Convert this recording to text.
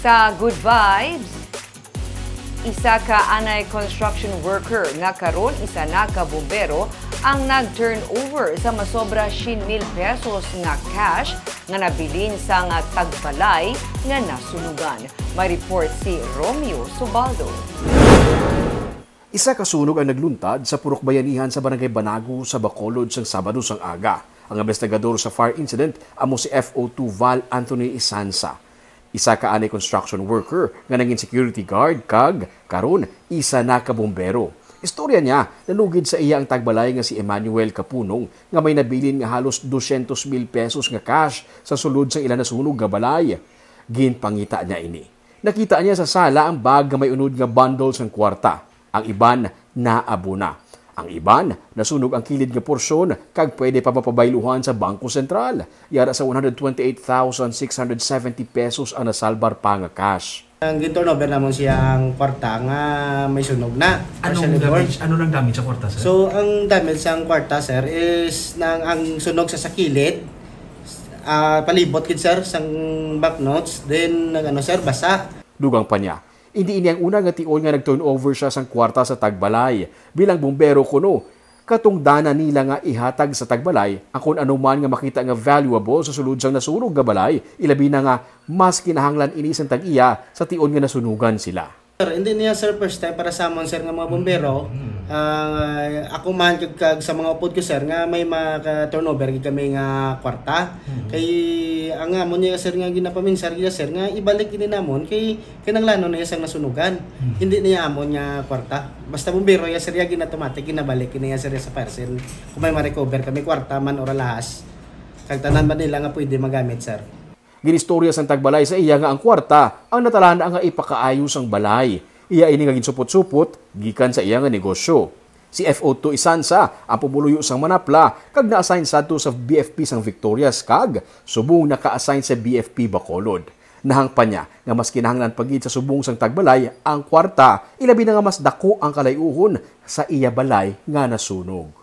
Sa Good Vibes, isa ka anay construction worker nga karon isa na ka bumbero ang nag-turnover sa masobra 100,000 pesos nga cash nga nabilin sa nga tagbalay nga nasunugan. May report si Romeo Subaldo. Isa ka sunog ang nagluntad sa Purok Bayanihan sa Barangay Banago sa Bacolod sang Sabado sang aga. Ang investigador sa fire incident amo si FO2 Val Anthony Isansa. Isa ka anay construction worker nga naging security guard kag karon isa na ka bombero. Istorya niya, nanugid sa iya ang tagbalay nga si Emmanuel Capunong nga may nabilin nga halos 200,000 pesos nga cash sa sulod sang ilan na sunog nga balay. Ginpangita niya ini. Nakita niya sa sala ang bag nga may unod nga bundles ng kwarta. Ang iban naabuna. Ang iban nasunog ang kilid nga porsyon kag pwede pa mapabayluhan sa Bangko Sentral. Yara sa 128,670 pesos ang nasalbar pa nga cash. Ang turnover namon siya ang kwarta nga may sunog na. Ano nang damage sa kwarta, sir? So ang damage sa kwarta, sir, is ang sunog sa kilid. Palibot kid, sir, sang banknotes, then sir, basa. Dugang pa niya. Hindi ini ang una nga tion nga nag-turnover siya sang kwarta sa tagbalay. Bilang bumbero kuno, katong dana nila nga ihatag sa tagbalay, ang kung anuman nga makita nga valuable sa sulod sang nasunog nga balay, ilabi na nga mas kinahanglan ini sang tag-iya sa tion nga nasunugan sila. Sir, hindi niya, sir, first time para sa amon, sir, nga mga bumbero. Ako man kag sa mga upod ko, sir, nga may mga turnover kami nga kwarta. Kay ang amon niya, sir, nga ginapamin, sir, nga ibalik ini namon kay kinanglano na isang nasunugan. Hindi niya amon nga kwarta. Basta bumbero ya, sir, ginautomatic ginabalik niya, sir, sa person. Kung may ma-recover kami kwarta man or lahas. Kag tanan ba nila nga pwede magamit, sir. Ginistorya sang tagbalay sa iya nga ang kwarta ang natalana nga ipakaayos ang balay. Iya ini nga ginsupot-supot gikan sa iya nga negosyo. Si FO2 Isansa ang pumuluyo sang manapla kag na-assign sadto sa BFP sang Victorias kag subong naka-assign sa BFP Bacolod. Nahangpan niya nga mas kinahanglan pagid sa subong sang tagbalay ang kwarta ilabi na nga mas dako ang kalayuhon sa iya balay nga nasunog.